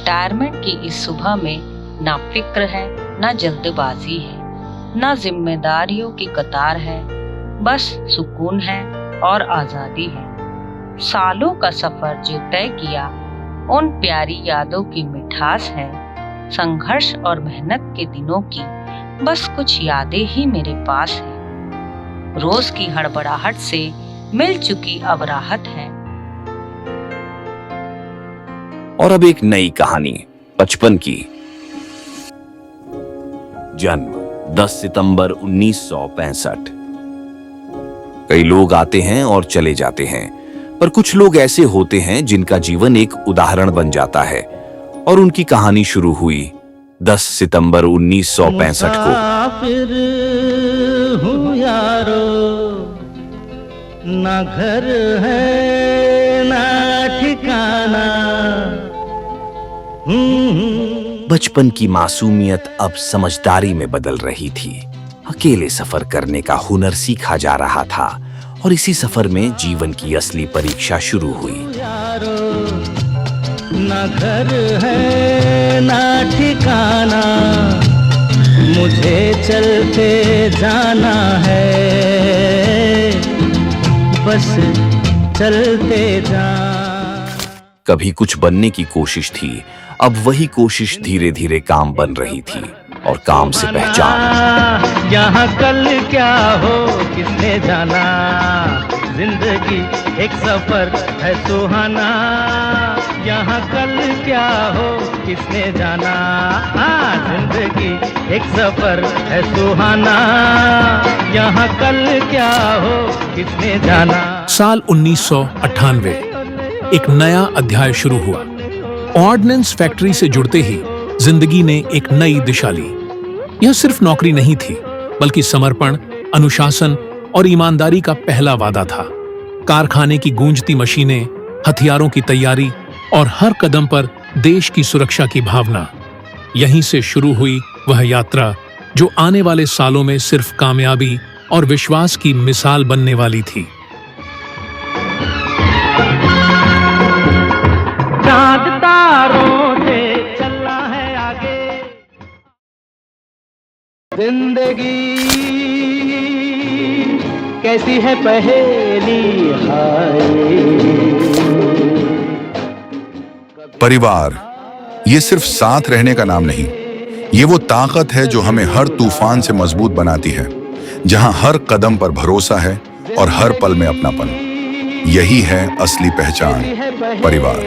Retirement की इस सुबह में ना फिक्र है, ना जल्दबाजी है, ना जिम्मेदारियों की कतार है, बस सुकून है और आजादी है। सालों का सफर जो तय किया, उन प्यारी यादों की मिठास है। संघर्ष और मेहनत के दिनों की बस कुछ यादें ही मेरे पास है। रोज की हड़बड़ाहट से मिल चुकी अब राहत है। और अब एक नई कहानी, बचपन की। जन्म 10 सितंबर 1965। कई लोग आते हैं और चले जाते हैं, पर कुछ लोग ऐसे होते हैं जिनका जीवन एक उदाहरण बन जाता है। और उनकी कहानी शुरू हुई 10 सितंबर 1965 को। मुसाफिर हूँ यारो, ना घर है ना ठिकाना। बचपन की मासूमियत अब समझदारी में बदल रही थी। अकेले सफर करने का हुनर सीखा जा रहा था और इसी सफर में जीवन की असली परीक्षा शुरू हुई। ना घर है ना ठिकाना, मुझे चलते जाना है, बस चलते जा। कभी कुछ बनने की कोशिश थी, अब वही कोशिश धीरे धीरे काम बन रही थी और काम से पहचान। यहाँ कल क्या हो किसने जाना, जिंदगी एक सफर है सुहाना। यहाँ कल क्या हो किसने जाना, जिंदगी एक सफर है सुहाना। यहाँ कल क्या हो किसने जाना। साल 1998 एक नया अध्याय शुरू हुआ। ऑर्डिनेंस फैक्ट्री से जुड़ते ही जिंदगी ने एक नई दिशा ली। यह सिर्फ नौकरी नहीं थी, बल्कि समर्पण, अनुशासन और ईमानदारी का पहला वादा था। कारखाने की गूंजती मशीनें, हथियारों की तैयारी और हर कदम पर देश की सुरक्षा की भावना। यहीं से शुरू हुई वह यात्रा जो आने वाले सालों में सिर्फ कामयाबी और विश्वास की मिसाल बनने वाली थी। चांद तारों से चलना है आगे, जिंदगी कैसी है पहेली हाय। परिवार ये सिर्फ साथ रहने का नाम नहीं, ये वो ताकत है जो हमें हर तूफान से मजबूत बनाती है, जहां हर कदम पर भरोसा है और हर पल में अपनापन। यही है असली पहचान, परिवार।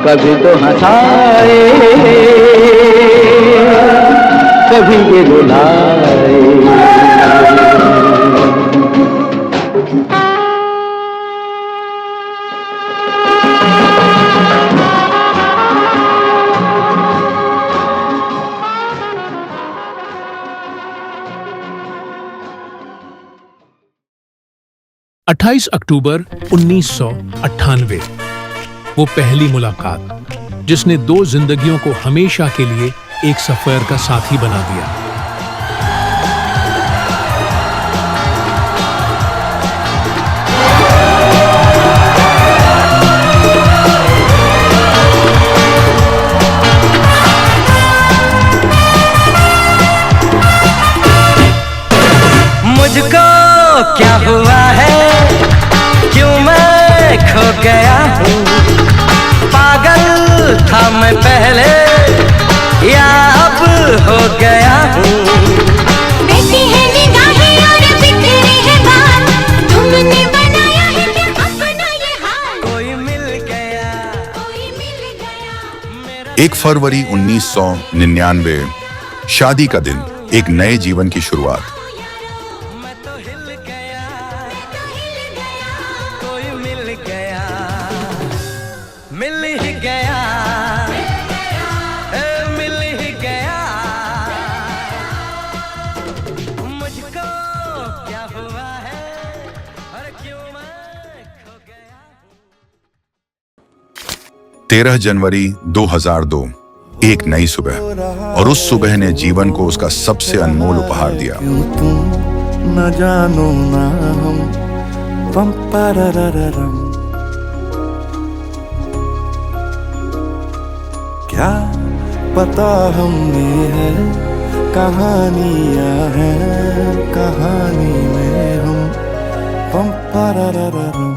कभी तो हंसाए, कभी ये रुलाए। 28 अक्टूबर 1998, वो पहली मुलाकात जिसने दो जिंदगियों को हमेशा के लिए एक सफर का साथी बना दिया। मुझको क्या हुआ है, क्यों मैं खो गया हूँ। पागल था मैं पहले या अब हो गया हूँ। बैठी है निगाहें और बिखरी है बात, तुमने बनाया है क्या अपना ये हाल। कोई मिल गया, कोई मिल गया। 1 फरवरी 1999, शादी का दिन, एक नए जीवन की शुरुआत। मैं तो हिल गया, कोई मिल गया, मिल ही गया, मिल ही गया। मुझको क्या हुआ है और क्यों मैं खो गया। 13 जनवरी 2002, एक नई सुबह, और उस सुबह ने जीवन को उसका सबसे अनमोल उपहार दिया। क्यों तुम न जानो ना हम, पम पारारारारम, क्या पता हमने है कहानियां हैं कहानी में हम पम पररररम।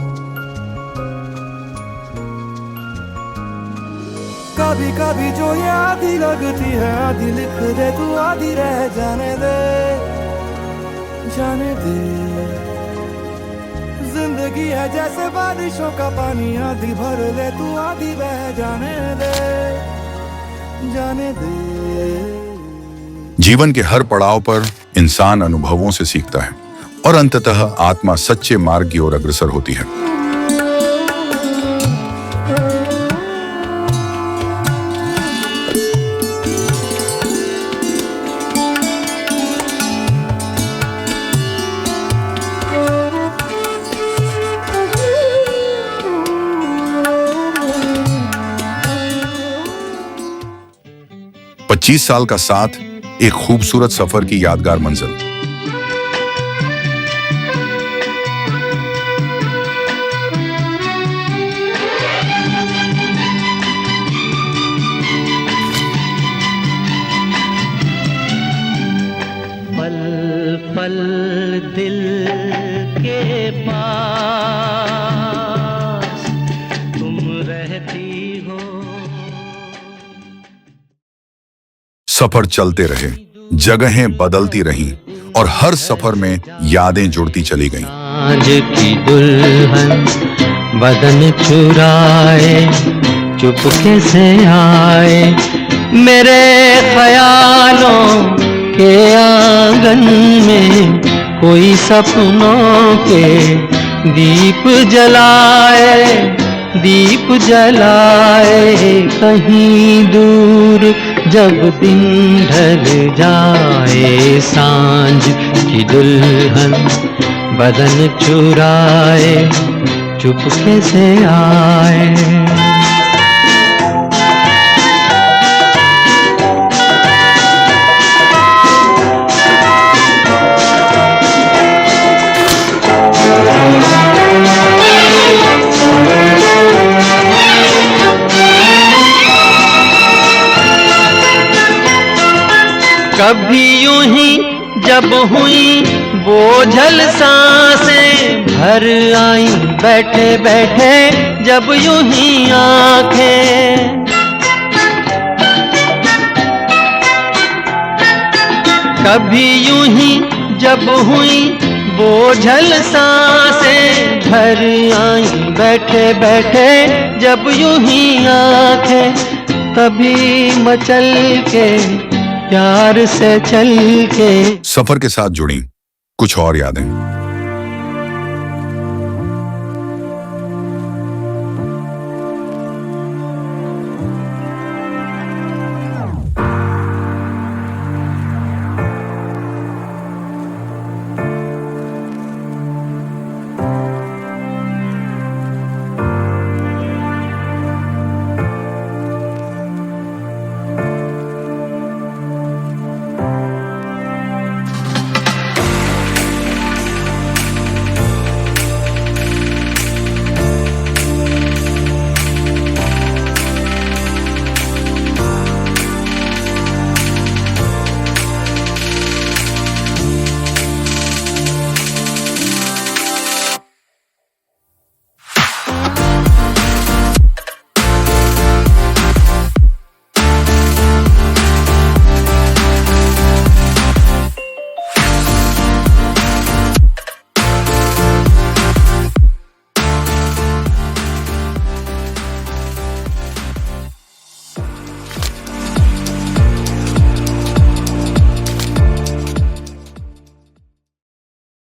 कभी कभी जो ये आधी लगती है आधी लिख दे तू आधी रह जाने दे जिंदगी है जैसे बारिशों का पानी आधी भर ले तू आधी बह जाने दे। जीवन के हर पड़ाव पर इंसान अनुभवों से सीखता है और अंततः आत्मा सच्चे मार्ग की ओर अग्रसर होती है। पच्चीस साल का साथ, एक खूबसूरत सफर की यादगार मंजिल। पल पल दिल के पास तुम रहती हो। सफर चलते रहे, जगहें बदलती रहीं और हर सफर में यादें जुड़ती चली गईं। आज की दुल्हन बदन चुराए चुपके से आए मेरे ख्यालों के आंगन में कोई सपनों के दीप जलाए कहीं दूर जब दिन ढल जाए सांझ की दुल्हन बदन चुराए चुपके से आए। कभी यूं ही जब हुई बोझल सांसें भर आई बैठे बैठे जब यूं ही आंखें कभी यूं ही जब हुई बोझल सांसें भर आई बैठे बैठे जब यूं ही आंखें तभी मचल के प्यार से चल के सफर के साथ जुड़ी कुछ और यादें।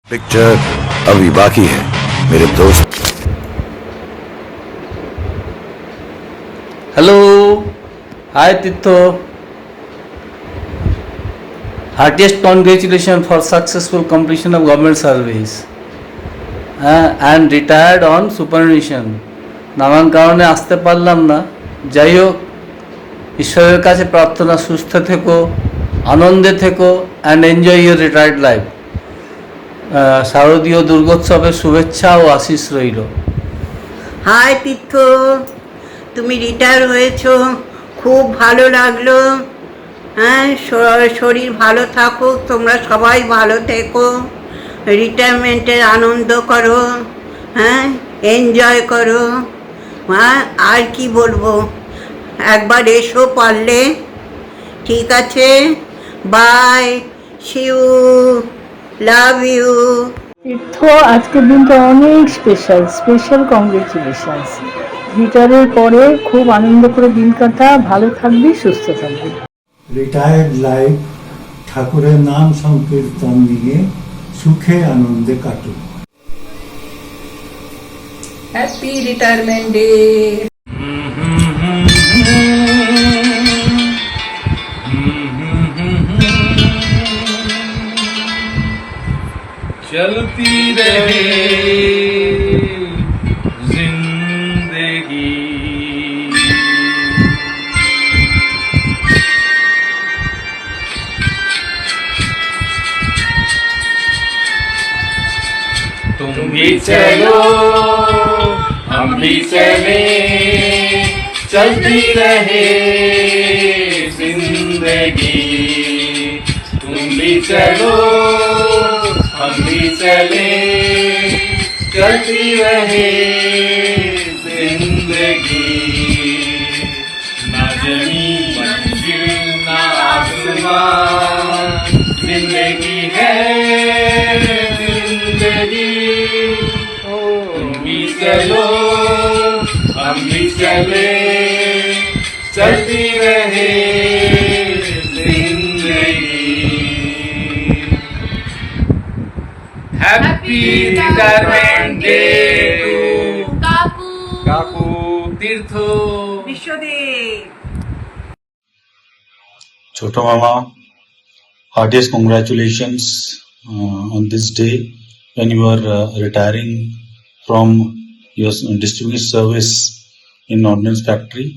पिक्चर अभी बाकी है मेरे दोस्त। Hello, hi Tirtho, heartiest congratulations for successful completion of government service and retired on superannuation। নানান কারণে আসতে পারলাম না, যাই হোক ঈশ্বরের কাছে প্রার্থনা সুস্থ থেকো, আনন্দে থেকো and enjoy your retired life। শারদীয় দুর্গোৎসবের শুভেচ্ছা ও আশিস রইল। হাই তীর্থ, তুমি রিটায়ার হয়েছো, খুব ভালো লাগলো। হ্যাঁ, শরীর ভালো থাকুক, তোমরা সবাই ভালো থেকো, রিটায়ারমেন্টের আনন্দ করো, হ্যাঁ, এনজয় করো। হ্যাঁ, আর কি বলবো, একবার এসো পারলে। ঠিক আছে, bye, see you, love you. Tirtho, আজকের দিনটা অনেক স্পেশাল স্পেশাল কংগ্রেচুলেশনস। রিটায়ারের পরে খুব আনন্দ করে দিন কাটা, ভালো থাকবি, সুস্থ থাকবি। রিটায়ার্ড লাইফ ঠাকুরের নাম সংকীর্তন নিয়ে সুখে আনন্দে কাটুক। Happy retirement day. चलती रहे जिंदगी, तुम भी चलो हम भी चले, चलती रहे जिंदगी, तुम भी चलो हम भी चले, चलती रहे जिंदगी, ना जमी मंजिल ना आसमान, जिंदगी है जिंदगी, तुम भी चलो हम भी चले, चलती रहे हैप्पी रिटायरमेंट डे टू काकू तीर्थ Biswadeb. Choto Mama, heartiest congratulations on this day when you are retiring from your distinguished service in Ordnance Factory.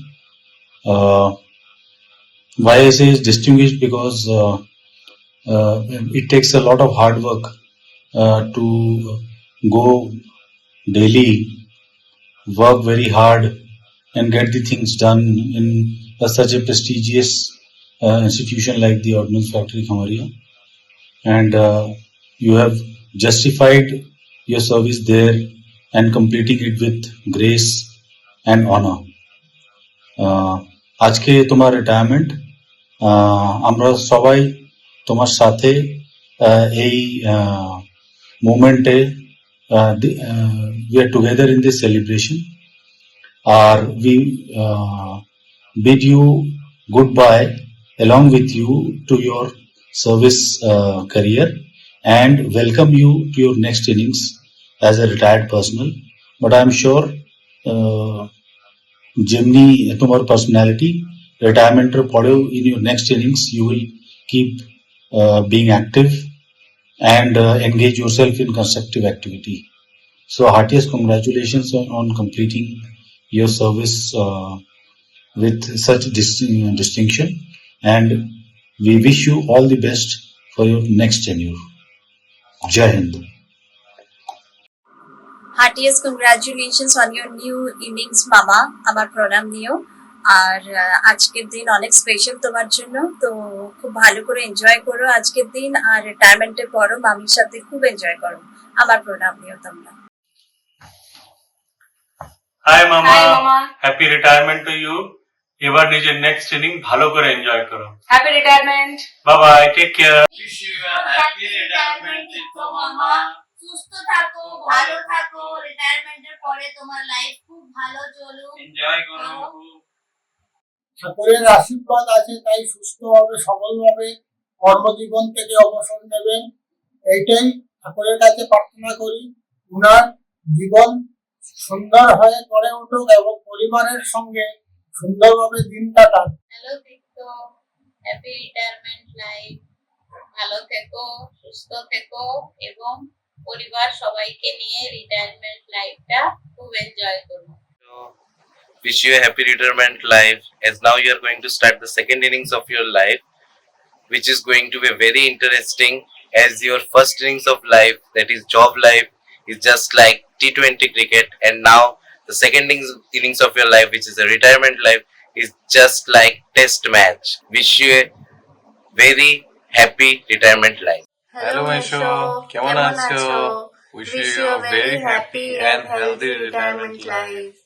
Why I say is distinguished because it takes a lot of hard work to go daily, work very hard, and get the things done in such a prestigious institution like the Ordnance Factory Khamaria. And you have justified your service there and completing it with grace and honor. আজকে তোমার retirement, আমরা সবাই তোমার সাথে এই মোমেন্টে we are together in this celebration. We bid you goodbye along with you to your service career and welcome you to your next innings as a retired personnel. But I am sure যেমনি তোমার personality রিটায়ারমেন্টের পরেও in your next innings you will keep being active and engage yourself in constructive activity. So heartiest congratulations on completing your service with such distinction, and we wish you all the best for your next tenure. Jai Hind. Heartiest congratulations on your new innings, মামা। আমার প্রণাম নিও। আর আজকের দিন অনেক special তোমার জন্য, তো খুব ভালো করে এনজয় করো আজকের দিন, আর রিটায়ারমেন্টের পরও মামির সাথে খুব এনজয় করো। আমার প্রণাম নিও তোমরা। হাই মামা, হ্যাপি রিটায়ারমেন্ট টু ইউ। এবার নিজের নেক্সট ইনিং ভালো করে এনজয় করো। Happy retirement. Bye bye, take care. Wish you a happy retirement মামা, সুস্থ থাকো, ভালো থাকো, রিটায়ারমেন্টের পরে তোমার লাইফ খুব ভালো চলুক, এনজয় করো। ঠাকুরের আশীর্বাদ আছে, তাই সুস্থভাবে সবলভাবে কর্মজীবন থেকে অবসর নেবেন, এইটাই ঠাকুরের কাছে প্রার্থনা করি। উনার জীবন সুন্দর হয়ে গড়ে উঠুক এবং পরিবারের সঙ্গে সুন্দরভাবে দিন কাটান। হ্যালো তীর্থ, হ্যাপি রিটায়ারমেন্ট লাইফ, ভালো থেকো, সুস্থ থেকো এবং পরিবার সবাইকে নিয়ে রিটায়ারমেন্ট লাইফটা খুব এনজয় করো। Wish you a happy retirement life, as now you are going to start the second innings of your life, which is going to be very interesting, as your first innings of life, that is job life, is just like T20 cricket, and now the second innings of your life, which is a retirement life, is just like test match. Wish you a very happy retirement life. Hello Maisho, কেমন আছো? Wish you a very happy and healthy retirement life.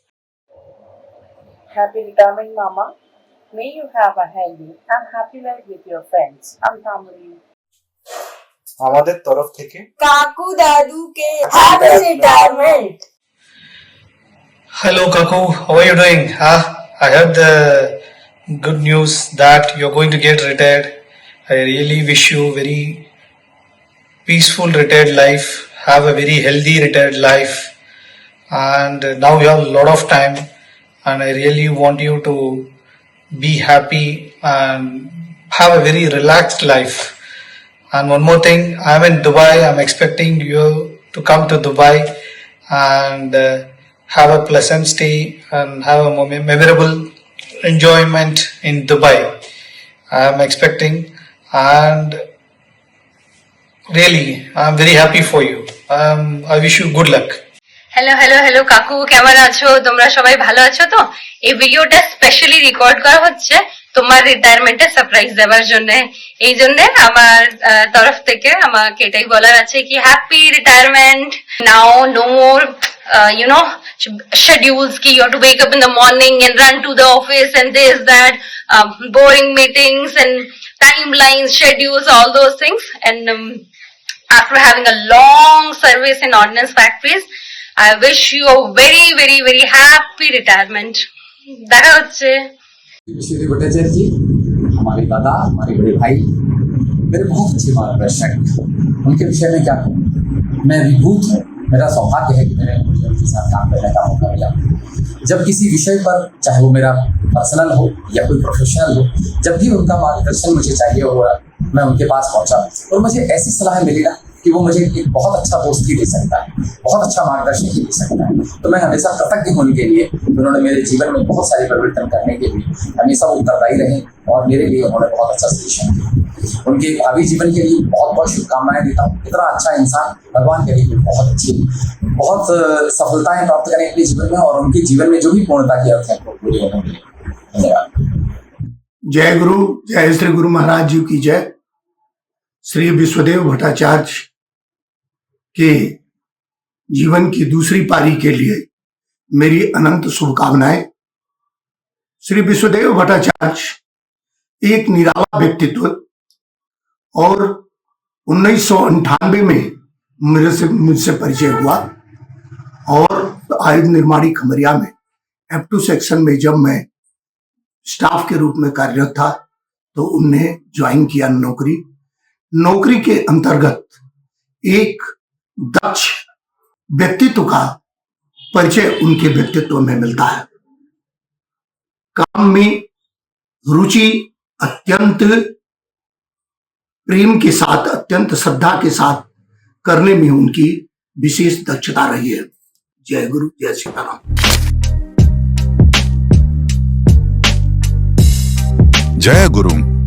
Happy retirement, Mama. May you have a healthy and happy life with your friends and family. আমাদের তরফ থেকে কাকু দাদুকে happy retirement. Hello, Kaku. How are you doing? I heard the good news that you're going to get retired. I really wish you very peaceful retired life. Have a very healthy retired life. And now you have a lot of time. And I really want you to be happy and have a very relaxed life. And one more thing, I'm in Dubai. I'm expecting you to come to Dubai and have a pleasant stay and have a memorable enjoyment in Dubai. I'm expecting, and really, I'm very happy for you. I wish you good luck. Hello hello hello কাকু, কেমন আছো? তোমরা সবাই ভালো আছো তো? এই ভিডিওটা স্পেশালি রেকর্ড করা হচ্ছে তোমার রিটায়ারমেন্টে সারপ্রাইজ দেওয়ার জন্য। এই জন্য আমার তরফ থেকে আমাকে এটাই বলার আছে কি happy retirement. Now no more schedules ki you have to wake up in the morning and run to the office and this that boring meetings and timelines, schedules, all those things. And after having a long service in ordnance factories, I wish you a very very very happy retirement. দেখা হচ্ছে। विश्वदेव भट्टाचार्य जी हमारे दादा, हमारे बड़े भाई, मेरे बहुत अच्छे मार्गदर्शक। उनके विषय में क्या कहूँ, मैं विभूत हूँ। मेरा सौभाग्य है कि मैंने उनके साथ काम करने का मौका मिला। जब किसी विषय पर, चाहे वो मेरा पर्सनल हो या कोई प्रोफेशनल हो, जब भी उनका मार्गदर्शन मुझे चाहिए होगा, मैं उनके पास पहुंचा और मुझे ऐसी सलाह मिली ना कि वो मुझे एक बहुत अच्छा दोस्त भी दे सकता है, बहुत अच्छा मार्गदर्शन भी दे सकता है। तो मैं हमेशा कृतज्ञ होने के लिए उन्होंने मेरे जीवन में बहुत सारे परिवर्तन करने के लिए हमेशा उत्तरदायी रहे और मेरे लिए उन्होंने बहुत अच्छा सजेशन दिया। उनके भावी जीवन के लिए बहुत बहुत शुभकामनाएं देता हूँ। इतना अच्छा इंसान भगवान के लिए बहुत अच्छी, बहुत सफलताएं प्राप्त करें अपने जीवन में और उनके जीवन में जो भी पूर्णता की अर्थ है वो पूरी होने के लिए। धन्यवाद। जय गुरु, जय श्री गुरु महाराज जी की जय। श्री विश्वदेव भट्टाचार्य के जीवन की दूसरी पारी के लिए मेरी अनंत शुभकामनाएं। श्री विश्वदेव भट्टाचार्य एक निराला व्यक्तित्व और 1998 में मुझसे परिचय हुआ और आयुध निर्माणी खमरिया में F2 सेक्शन में जब मैं स्टाफ के रूप में कार्यरत था तो उन्हें ज्वाइन किया नौकरी के अंतर्गत एक दक्ष व्यक्तित्व का परिचय उनके व्यक्तित्व में मिलता है। काम में रुचि अत्यंत प्रेम के साथ, अत्यंत श्रद्धा के साथ करने में उनकी विशेष दक्षता रही है। जय गुरु, जय सीताराम। जय गुरु।